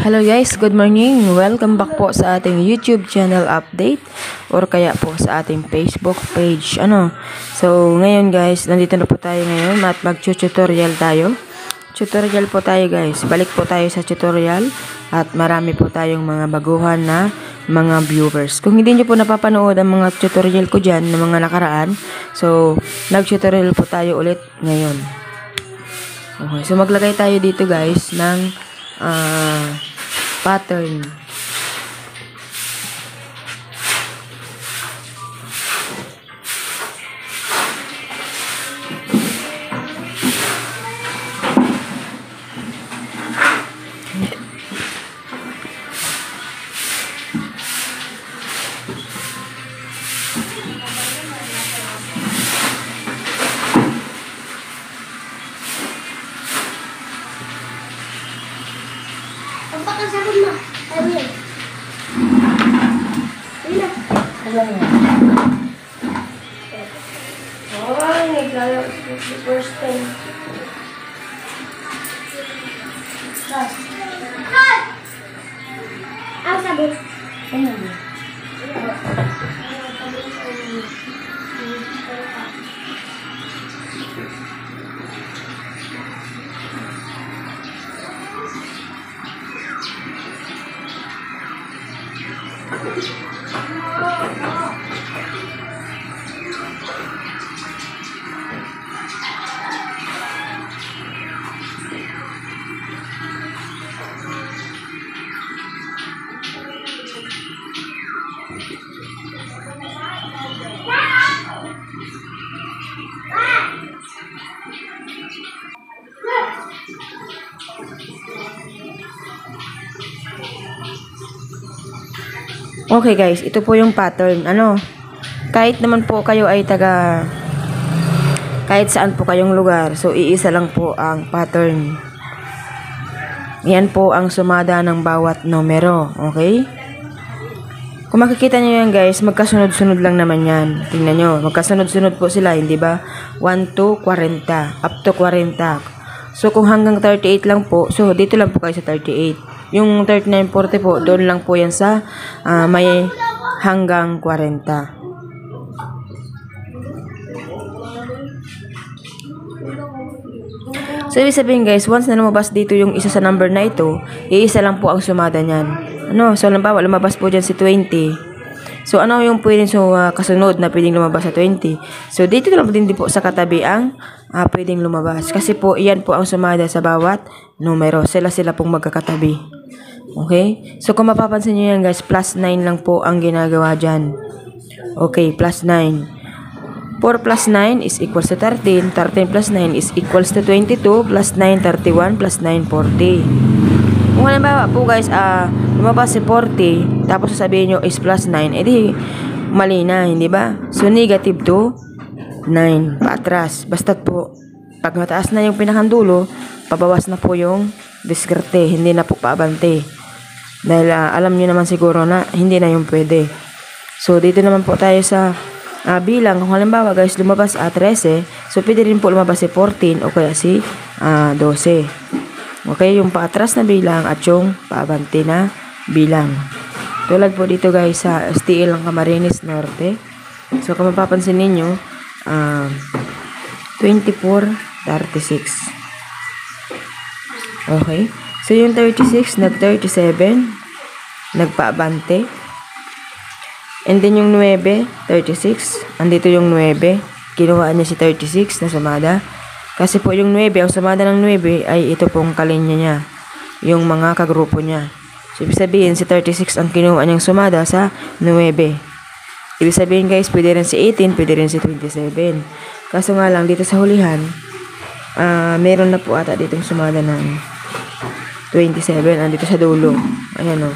Hello guys, good morning. Welcome back po sa ating YouTube channel update or kaya po sa ating Facebook page. So ngayon guys, nandito na po tayo ngayon at mag-tutorial tayo. Tutorial po tayo guys. Balik po tayo sa tutorial at marami po tayong mga baguhan na mga viewers. Kung hindi nyo po napapanood ang mga tutorial ko dyan ng mga nakaraan, so nag-tutorial po tayo ulit ngayon. Okay, so maglagay tayo dito guys ng pattern. Pagkakasakot mo, tayo yan. Ayun na. Ay, naglalaro the first time. Cut! Ang sabi. Ano ba? Okay guys, ito po yung pattern. Kahit naman po kayo ay kahit saan po kayong lugar, so iisa lang po ang pattern. Yan po ang sumada ng bawat numero, okay? Kung makikita nyo yan guys, magkasunod-sunod lang naman yan. Tingnan nyo, magkasunod-sunod po sila, hindi ba? 1 to 40, up to 40. So kung hanggang 38 lang po, so dito lang po kayo sa 38. Yung 39, 40 po, doon lang po yan sa may hanggang 40. So, ibig sabihin guys, once na lumabas dito yung isa sa number na ito, iisa lang po ang sumada niyan. So, halimbawa, lumabas po dyan si 20. So, ano yung pwedeng kasunod na pwedeng lumabas sa 20? So, dito lang din po sa katabi ang pwedeng lumabas. Kasi po, iyan po ang sumada sa bawat numero. Sila pong magkakatabi. Okay? So, kung mapapansin nyo yan guys, plus 9 lang po ang ginagawa dyan. Okay, plus 9. 4 plus 9 is equals to 13. 13 plus 9 is equals to 22. Plus 9, 31. Plus 9, 40. Kung halimbawa po guys, lumabas si 40, tapos sasabihin nyo is plus 9, edi mali na, hindi ba? So, negative 2, 9, paatras. Basta't po, pag mataas na yung pinakandulo, pabawas na po yung diskarte, hindi na po paabante. Dahil alam nyo naman siguro na hindi na yung pwede. So, dito naman po tayo sa bilang. Kung halimbawa guys, lumabas 13, so pwede rin po lumabas si 14 o kaya si 12. Okay, yung paatras na bilang at yung paabante na bilang. Tulad po dito guys sa STL ng Camarines Norte. So kung mapapansin ninyo, 24, 36. Okay. So yung 36, nag-37, nagpaabante. And then yung 9, 36. Andito yung 9. Kinuha niya si 36 na sumada. Kasi po yung 9, ang sumada ng 9 ay ito pong kalinya niya. Yung mga kagrupo niya. So, ibig sabihin, si 36 ang kinuha niyang sumada sa 9. Ibig sabihin guys, pwede rin si 18, pwede rin si 27. Kaso nga lang, dito sa hulihan, meron na po ata ditong sumada ng 27. Andito sa dulo. Ayan o.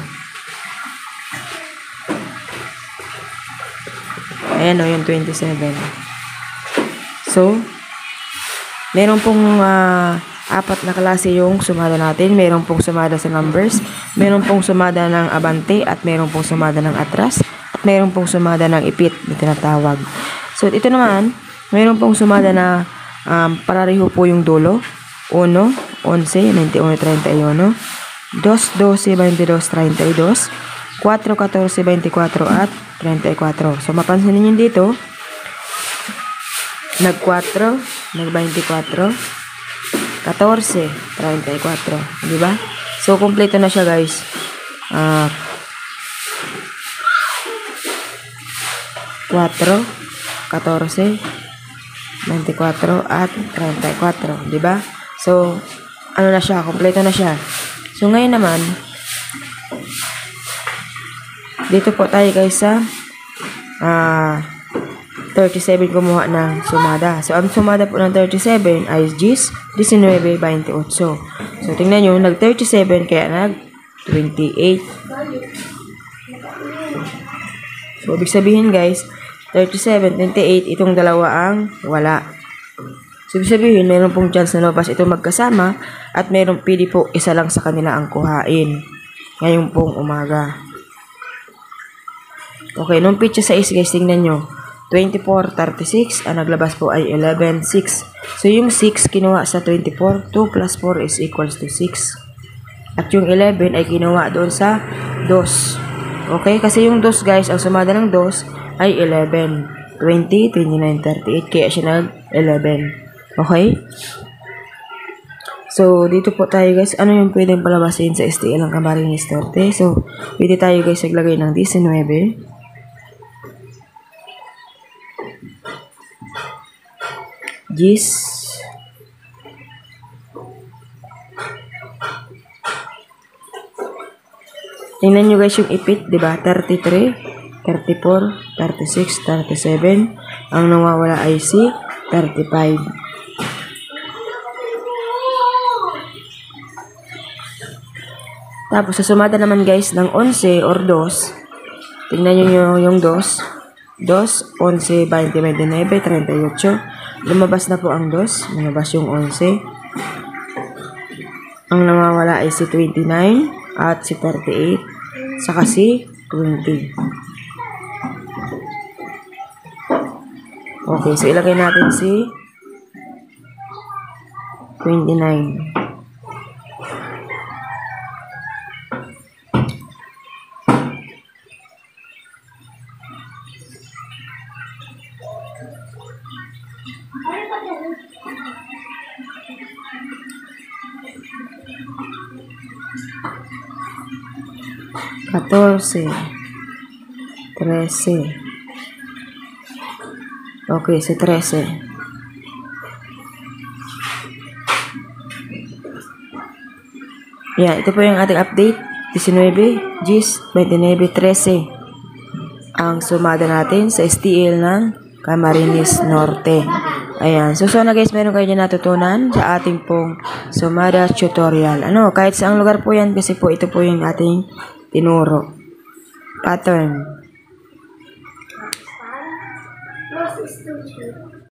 Ayan o, yung 27. So, meron pong apat na klase yung sumada natin. Meron pong sumada sa numbers, meron pong sumada ng abante, at meron pong sumada ng atras, at meron pong sumada ng ipit na tinatawag. So, ito naman, meron pong sumada na parareho po yung dulo. 1, 11, 91, 31. 2, 12, 22, 32, 4, 14, 24, at 34. So, mapansin ninyo dito, nag-4, nag-24, 14, 34. Diba? So, kompleto na siya, guys. 4, 14, 24, at 34. Diba? So, ano na siya? Kompleto na siya. So, ngayon naman, dito po tayo guys sa 37 kumuha ng sumada. So, ang sumada po ng 37 ay 19.28. So, tingnan nyo, nag-37 kaya nag-28. So, ibig sabihin guys, 37, 28, itong dalawa ang wala. So, ibig sabihin, meron pong chance na lumabas ito magkasama at meron pili po isa lang sa kanila ang kuhain. Ngayon pong umaga. Okay, nung picture 6 guys, tingnan nyo. 24.36, ang naglabas po ay 11.6. So, yung 6 kinuha sa 24, 2 plus 4 is equals to 6. At yung 11 ay kinuha doon sa 2. Okay, kasi yung 2 guys, ang sumada ng 2 ay 11. 20, 29, 38, kaya siya nag-11. Okay? So, dito po tayo guys, ano yung pwedeng palabasin sa STL ng Camarines Norte? So, pwede tayo guys naglagay ng 19. Gis. Tingnan nyo guys yung ipit, diba? 33, 34, 36, 37. Ang nawawala ay si 35. Tapos, sa sumada naman guys ng 11 or 2, tingnan nyo yung 2. 2, 11, 20, 29, 38. Lumabas na po ang 2. Lumabas yung 11. Ang nawawala ay si 29 at si 38. Saka si 20. Okay, so ilagay natin si 29. Catorce, 13. Okay, si 13. Yan, ito po yung ating update. 19, 10, 29, 13. Ang sumada natin sa STL ng Camarines Norte. Ayan. So, sana guys, meron kayo dyan natutunan sa ating pong sumada tutorial. Kahit saang lugar po yan kasi po ito po yung ating tinuro. Pattern.